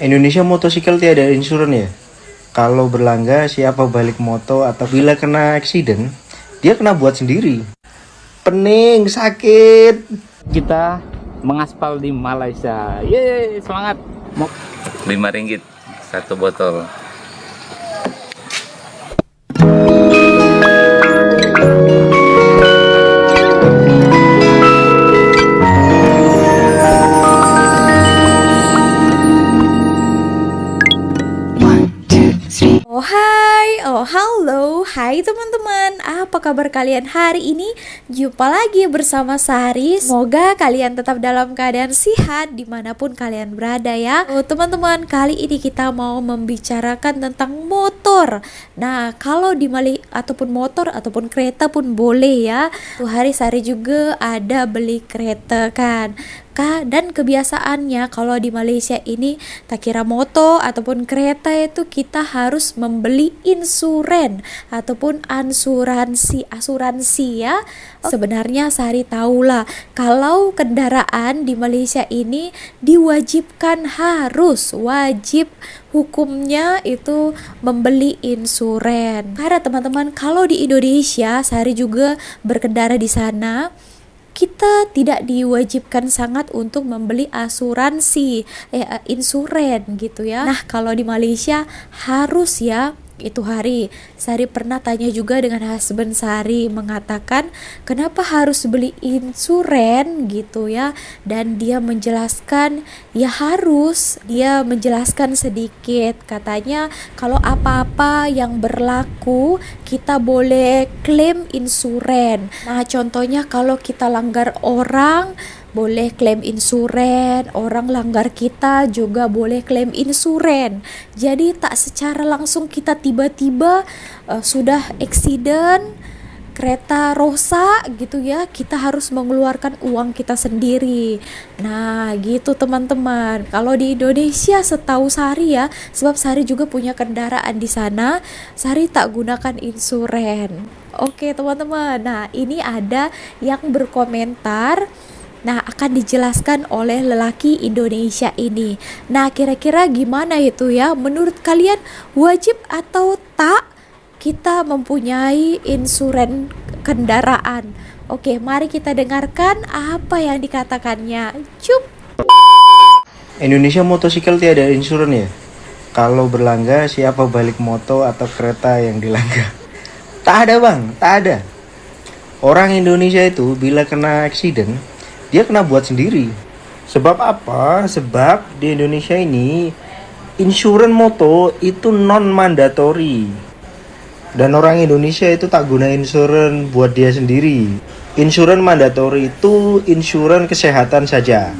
Indonesia motosikal tiada insurans ya. Kalau berlangga siapa balik moto atau bila kena accident, dia kena buat sendiri. Pening, sakit. Kita mengaspal di Malaysia. Yeay, semangat. 5 ringgit satu botol. Halo, hai teman-teman. Apa kabar kalian hari ini? Jumpa lagi bersama Sari. Semoga kalian tetap dalam keadaan sehat dimanapun kalian berada ya. Teman-teman, kali ini kita mau membicarakan tentang motor. Nah, kalau di ataupun motor ataupun kereta pun boleh ya. Tuh hari Sari juga ada beli kereta kan. Dan kebiasaannya kalau di Malaysia ini tak kira motor ataupun kereta itu kita harus membeli insuran ataupun asuransi ya. Sebenarnya Sari tahulah kalau kendaraan di Malaysia ini diwajibkan wajib hukumnya itu membeli insuran. Karena teman-teman kalau di Indonesia Sari juga berkendara di sana, kita tidak diwajibkan sangat untuk membeli insuran gitu ya. Nah, kalau di Malaysia harus ya. Itu hari Sari pernah tanya juga dengan husband Sari, mengatakan kenapa harus beli insuran gitu ya, dan dia menjelaskan ya harus. Dia menjelaskan sedikit, katanya kalau apa-apa yang berlaku kita boleh klaim insuran. Nah, contohnya kalau kita langgar orang boleh klaim insuran, orang langgar kita juga boleh klaim insuran. Jadi tak secara langsung kita tiba-tiba sudah accident, kereta rosak gitu ya, kita harus mengeluarkan uang kita sendiri. Nah gitu teman-teman. Kalau di Indonesia setahu Sari ya, sebab Sari juga punya kendaraan di sana, Sari tak gunakan insuran. Oke teman-teman, nah ini ada yang berkomentar. Nah, akan dijelaskan oleh lelaki Indonesia ini. Nah, kira-kira gimana itu ya? Menurut kalian wajib atau tak kita mempunyai insuran kendaraan? Oke, mari kita dengarkan apa yang dikatakannya. Cup. Indonesia motosikal tiada insurans ya. Kalau berlangga siapa balik moto atau kereta yang dilanggar? Tak ada bang, tak ada. Orang Indonesia itu bila kena accident, dia kena buat sendiri. Sebab apa? Sebab di Indonesia ini insurans moto itu non mandatory. Dan orang Indonesia itu tak guna insurans buat dia sendiri. Insurans mandatory itu insurans kesehatan saja.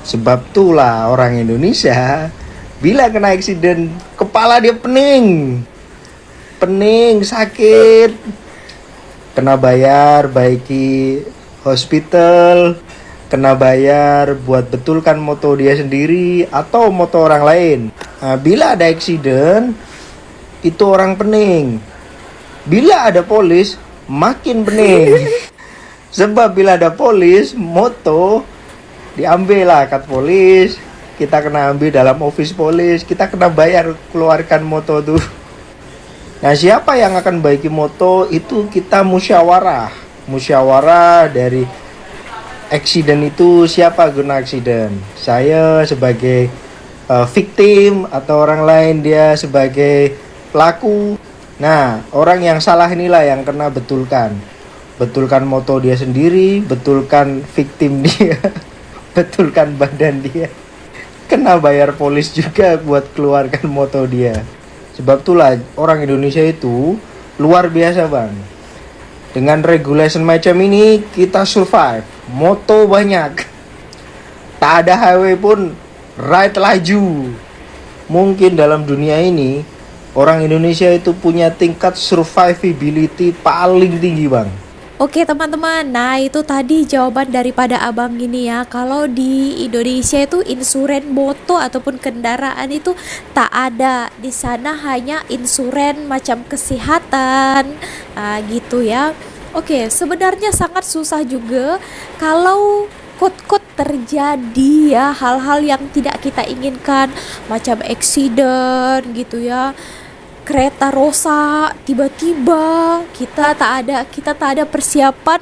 Sebab itulah orang Indonesia bila kena accident, kepala dia pening, sakit, kena bayar baiki hospital, kena bayar buat betulkan moto dia sendiri atau moto orang lain. Nah, bila ada accident, itu orang pening. Bila ada polis, makin pening. Sebab bila ada polis, moto diambil lah kat polis, kita kena ambil dalam office polis, kita kena bayar keluarkan moto tuh. Nah, siapa yang akan baiki moto itu kita musyawarah dari accident itu siapa guna accident. Saya sebagai victim atau orang lain dia sebagai pelaku. Nah, orang yang salah inilah yang kena betulkan moto dia sendiri, betulkan victim dia, betulkan badan dia, kena bayar polis juga buat keluarkan moto dia. Sebab itulah orang Indonesia itu luar biasa bang. Dengan regulation macam ini kita survive. Moto banyak, tak ada highway pun ride laju. Mungkin dalam dunia ini orang Indonesia itu punya tingkat survivability paling tinggi bang. Oke teman-teman, nah itu tadi jawaban daripada abang ini ya. Kalau di Indonesia itu insuran moto ataupun kendaraan itu tak ada. Di sana hanya insuran macam kesehatan gitu ya. Oke, sebenarnya sangat susah juga kalau kod-kod terjadi ya hal-hal yang tidak kita inginkan, macam accident gitu ya, kereta rusak tiba-tiba, kita tak ada persiapan,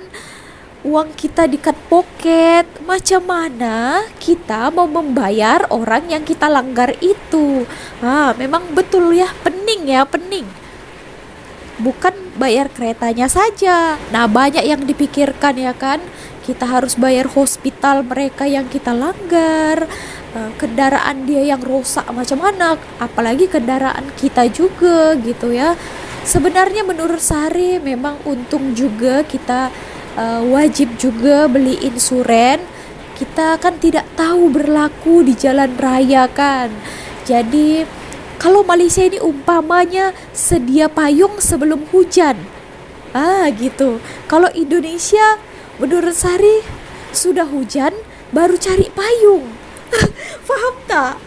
uang kita di cut pocket. Macam mana kita mau membayar orang yang kita langgar itu? Memang betul ya, pening. Bukan bayar keretanya saja. Nah, banyak yang dipikirkan ya kan. Kita harus bayar hospital mereka yang kita langgar, kendaraan dia yang rusak macam mana, apalagi kendaraan kita juga gitu ya. Sebenarnya menurut Sari memang untung juga kita wajib juga beli insuren. Kita kan tidak tahu berlaku di jalan raya kan. Jadi kalau Malaysia ini umpamanya sedia payung sebelum hujan. Gitu. Kalau Indonesia menurut Sari sudah hujan baru cari payung. Paham tak?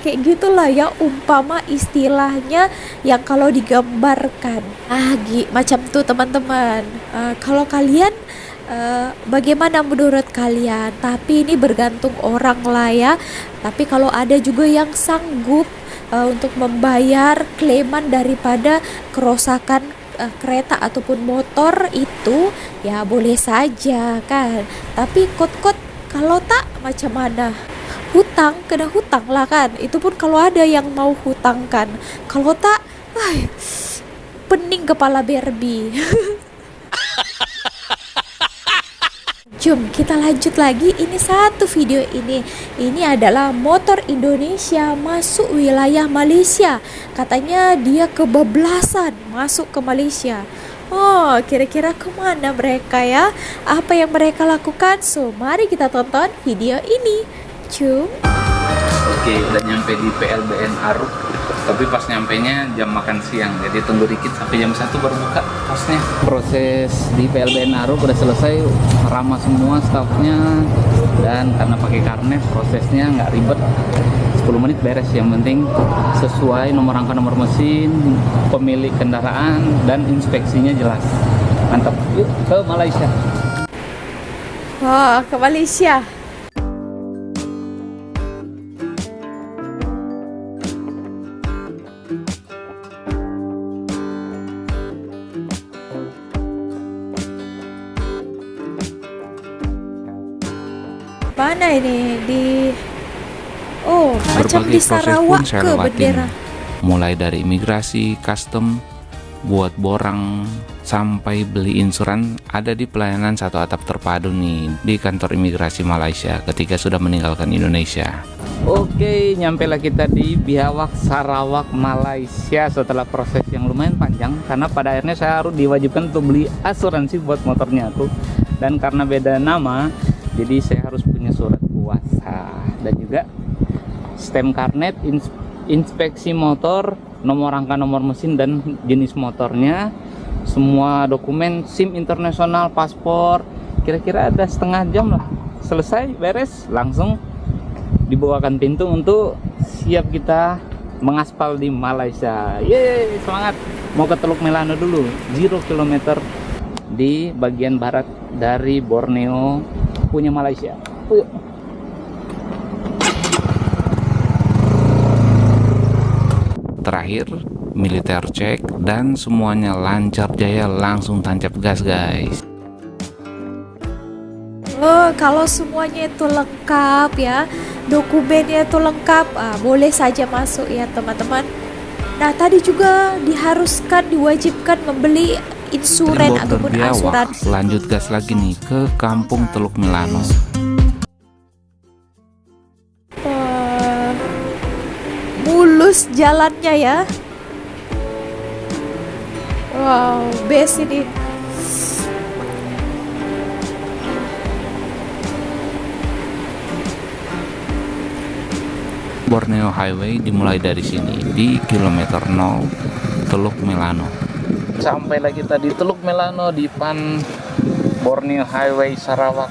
Kayak gitulah ya umpama istilahnya yang kalau digambarkan. Macam tuh teman-teman. Kalau kalian bagaimana menurut kalian? Tapi ini bergantung orang lah ya. Tapi kalau ada juga yang sanggup untuk membayar klaiman daripada kerusakan kereta ataupun motor itu, ya boleh saja kan. Tapi kot-kot kalau tak macam mana? Hutang, kena hutang lah kan. Itu pun kalau ada yang mau hutangkan. Kalau tak, pening kepala Barbie. Jom kita lanjut lagi. Ini satu video ini. Ini adalah motor Indonesia masuk wilayah Malaysia. Katanya dia kebablasan masuk ke Malaysia. Kira-kira kemana mereka ya? Apa yang mereka lakukan? So, mari kita tonton video ini. Jom. Oke, udah nyampe di PLBN Aruk. Tapi pas nyampenya jam makan siang, jadi tunggu dikit sampai jam 1 baru buka posnya. Proses di PLBN Aruk udah selesai, ramah semua stafnya, dan karena pakai karnet prosesnya nggak ribet, 10 menit beres. Yang penting sesuai nomor rangka nomor mesin, pemilik kendaraan, dan inspeksinya jelas. Mantap, yuk ke Malaysia. Wah, ke Malaysia. Mana ini macam di Sarawak ke bendera. Mulai dari imigrasi, custom, buat borang, sampai beli insuran ada di pelayanan satu atap terpadu nih di kantor imigrasi Malaysia ketika sudah meninggalkan Indonesia. Oke, nyampailah kita di Biawak, Sarawak, Malaysia setelah proses yang lumayan panjang, karena pada akhirnya saya harus diwajibkan untuk beli asuransi buat motornya tuh. Dan karena beda nama, jadi saya harus punya surat kuasa dan juga stem karnet, inspeksi motor, nomor rangka nomor mesin dan jenis motornya, semua dokumen, SIM internasional, paspor. Kira-kira ada setengah jam lah selesai beres, langsung dibukakan pintu untuk siap kita mengaspal di Malaysia. Yeay, semangat. Mau ke Teluk Melano dulu, 0 km di bagian barat dari Borneo punya Malaysia. Terakhir militer cek dan semuanya lancar jaya, langsung tancap gas guys. Kalau semuanya itu lengkap ya, dokumennya itu lengkap, boleh saja masuk ya teman-teman. Nah, tadi juga diwajibkan membeli insuren ataupun asuransi. Lanjut gas lagi nih ke kampung Teluk Melano. Mulus jalannya ya. Wow, best ini. Borneo Highway dimulai dari sini di kilometer 0 Teluk Melano. Sampailah kita di Teluk Melano di depan Borneo Highway Sarawak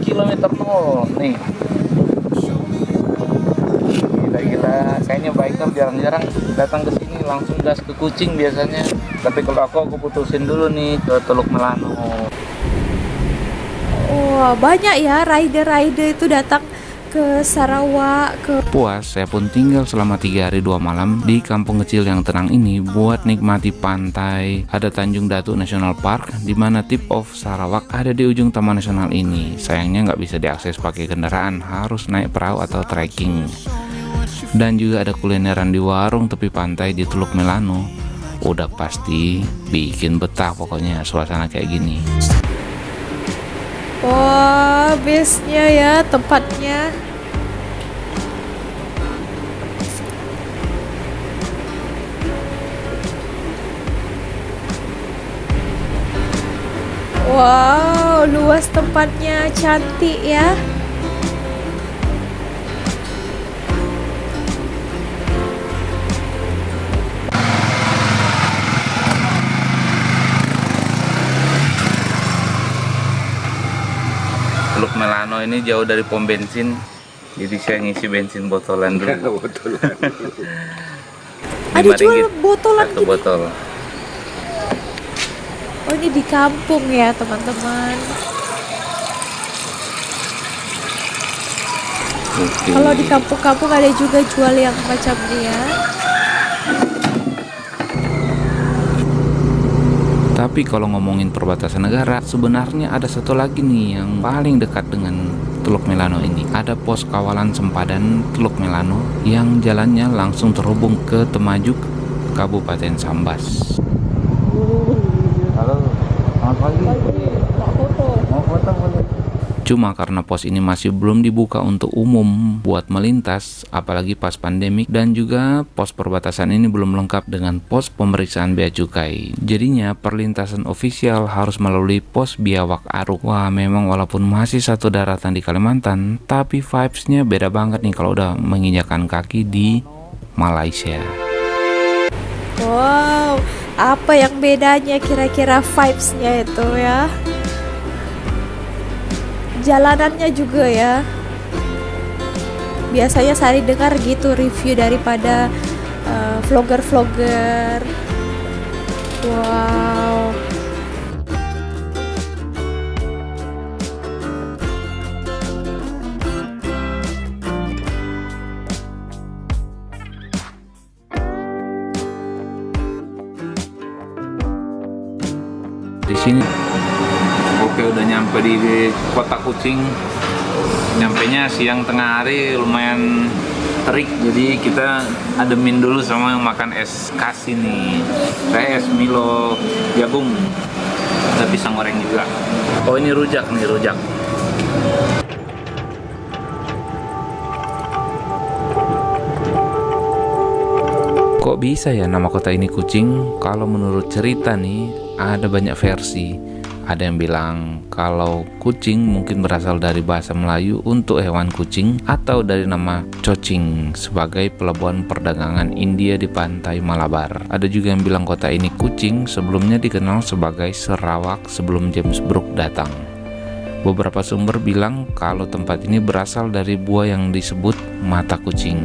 kilometer 0 nih. Gila, kayaknya biker jarang-jarang datang ke sini, langsung gas ke Kucing biasanya. Tapi kalau aku putusin dulu nih ke Teluk Melano. Wah, banyak ya rider-rider itu datang ke Sarawak, ke Puas, saya pun tinggal selama 3 hari 2 malam di kampung kecil yang tenang ini buat nikmati pantai. Ada Tanjung Datu National Park, di mana tip of Sarawak ada di ujung Taman Nasional ini. Sayangnya nggak bisa diakses pakai kendaraan, harus naik perahu atau trekking. Dan juga ada kulineran di warung tepi pantai di Teluk Melano. Udah pasti bikin betah pokoknya suasana kayak gini. wah, base-nya ya tempatnya. Wow, luas tempatnya, cantik ya. Teluk Melano ini jauh dari pom bensin, jadi saya ngisi bensin botolan dulu. Ada 5 jual ringgit botolan satu gini. botol. Oh, ini di kampung ya, teman-teman. Oke. Kalau di kampung-kampung ada juga jual yang macam ini ya. Tapi kalau ngomongin perbatasan negara, sebenarnya ada satu lagi nih yang paling dekat dengan Teluk Melano ini. Ada pos kawalan sempadan Teluk Melano yang jalannya langsung terhubung ke Temajuk, Kabupaten Sambas. Halo, selamat pagi. Mau foto boleh? Cuma karena pos ini masih belum dibuka untuk umum buat melintas, apalagi pas pandemik, dan juga pos perbatasan ini belum lengkap dengan pos pemeriksaan bea cukai. Jadinya perlintasan ofisial harus melalui pos Biawak Aruk. Wah, memang walaupun masih satu daratan di Kalimantan, tapi vibes-nya beda banget nih kalau udah menginjakan kaki di Malaysia. Wow, apa yang bedanya kira-kira vibes-nya itu ya? Jalanannya juga ya. Biasanya Sari dengar gitu review daripada vlogger-vlogger. Wow. Di sini oke, udah nyampe di Kota Kucing. Nyampenya siang tengah hari, lumayan terik, jadi kita ademin dulu sama makan es kasi nih. Saya es Milo jagung, ada pisang goreng juga. Oh, ini rujak nih, rujak. Kok bisa ya nama kota ini Kucing? Kalau menurut cerita nih, ada banyak versi. Ada yang bilang kalau kucing mungkin berasal dari bahasa Melayu untuk hewan kucing, atau dari nama Cocing sebagai pelabuhan perdagangan India di pantai Malabar. Ada juga yang bilang kota ini Kucing sebelumnya dikenal sebagai Sarawak sebelum James Brooke datang. Beberapa sumber bilang kalau tempat ini berasal dari buah yang disebut mata kucing.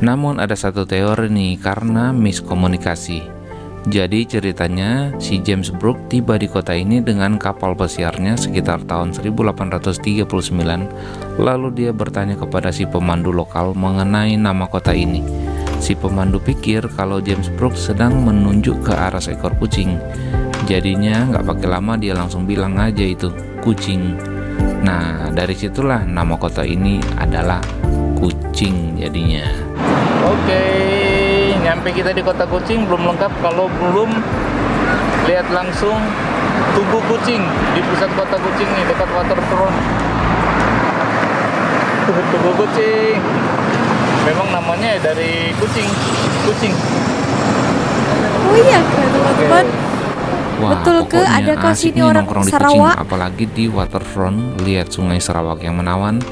Namun ada satu teori nih, karena miskomunikasi. Jadi ceritanya si James Brooke tiba di kota ini dengan kapal pesiarnya sekitar tahun 1839. Lalu dia bertanya kepada si pemandu lokal mengenai nama kota ini. Si pemandu pikir kalau James Brooke sedang menunjuk ke arah seekor kucing. Jadinya nggak pakai lama dia langsung bilang aja itu Kucing. Nah, dari situlah nama kota ini adalah Kucing jadinya. Oke, nyampe kita di Kota Kucing. Belum lengkap kalau belum lihat langsung Tugu Kucing di pusat Kota Kucing nih, dekat waterfront. Tugu Kucing. Memang namanya dari kucing. Oh iya, keren teman-teman. Wah, Betul ke? pokoknya Adakah asik sini nih orang nongkrong di Sarawak? Kucing, apalagi di waterfront, lihat sungai Sarawak yang menawan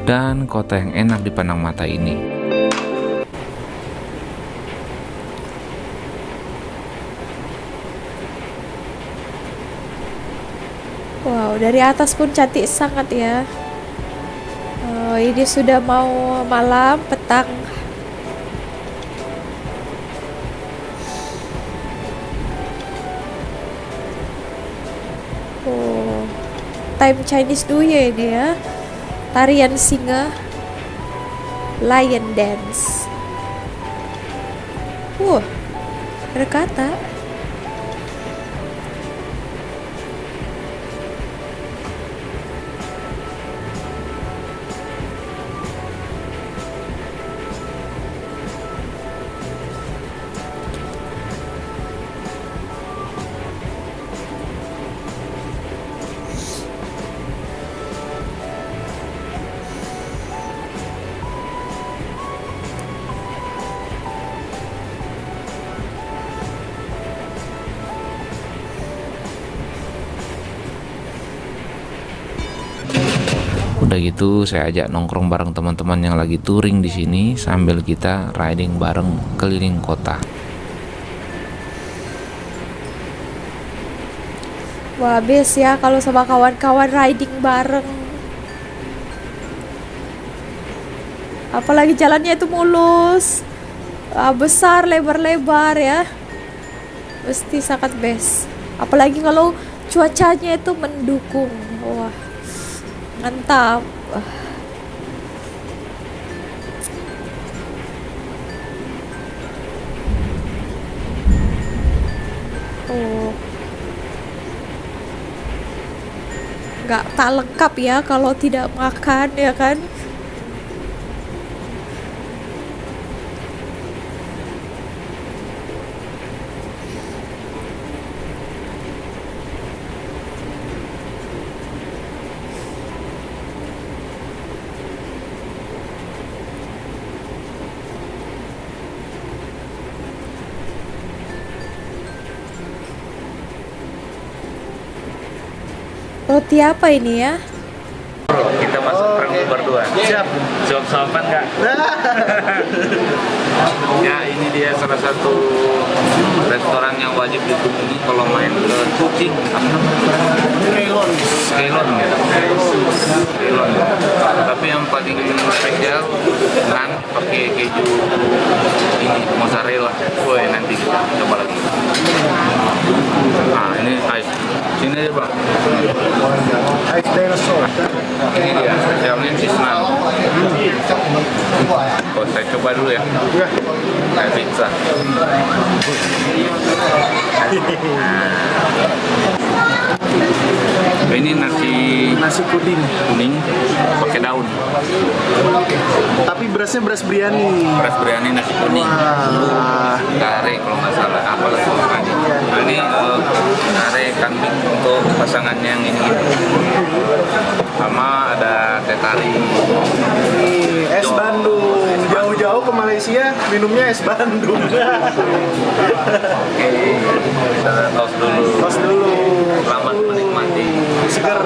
dan kota yang enak dipandang mata ini. Wow, dari atas pun cantik sangat ya. Oh, ini sudah mau malam, petang. Oh, time Chinese New Year ini ya. Tarian singa, lion dance. Ada kata. Udah gitu saya ajak nongkrong bareng teman-teman yang lagi touring di sini sambil kita riding bareng keliling kota. Wah, best ya kalau sama kawan-kawan riding bareng. Apalagi jalannya itu mulus, besar, lebar-lebar ya. Pasti sangat best. Apalagi kalau cuacanya itu mendukung. Wah, mantap. Nggak tak lengkap ya kalau tidak makan ya kan. Roti apa ini ya? Kita masuk perang berdua. Siap. Suap-suapan nggak? Ya, ini dia salah satu restoran yang wajib dikunjungi kalau main ke Kucing. Keilon ya. Keilon. Tapi yang paling spesial nan pakai keju ini mozzarella. Woi, nanti kita coba lagi. Nah, ini ice. Sini aja, Bang. Ice dinosaur. Ini dia spesialnya cheese naan. Oh, saya coba dulu ya. Kayak pizza. Ini nasi kuning pakai daun. Tapi berasnya beras biryani. Beras biryani nasi kuning. Kare kalau nggak salah. Apa lagi? Nah, ini kare kambing untuk pasangannya yang ini. Sama ada teh tarik. Es Bandung. Jauh-jauh ke Malaysia minumnya es Bandung. Oke, kita tos dulu. Tos dulu. Selamat menikmati. Seger.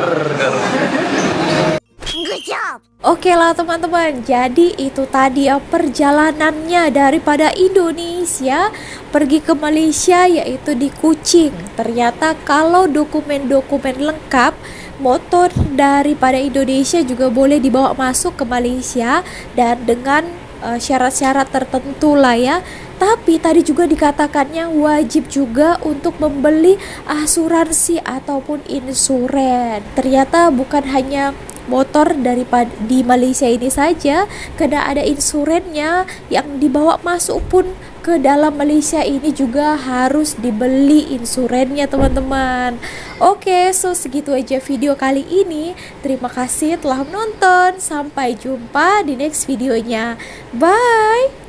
Oke lah teman-teman, jadi itu tadi ya perjalanannya daripada Indonesia pergi ke Malaysia, yaitu di Kuching. Ternyata kalau dokumen-dokumen lengkap, motor daripada Indonesia juga boleh dibawa masuk ke Malaysia dan dengan syarat-syarat tertentu lah ya. Tapi tadi juga dikatakannya wajib juga untuk membeli asuransi ataupun insuren. Ternyata bukan hanya motor daripada di Malaysia ini saja, karena ada insurennya yang dibawa masuk pun ke dalam Malaysia ini juga harus dibeli insurennya teman-teman. Oke, so segitu aja video kali ini. Terima kasih telah menonton. Sampai jumpa di next videonya. Bye.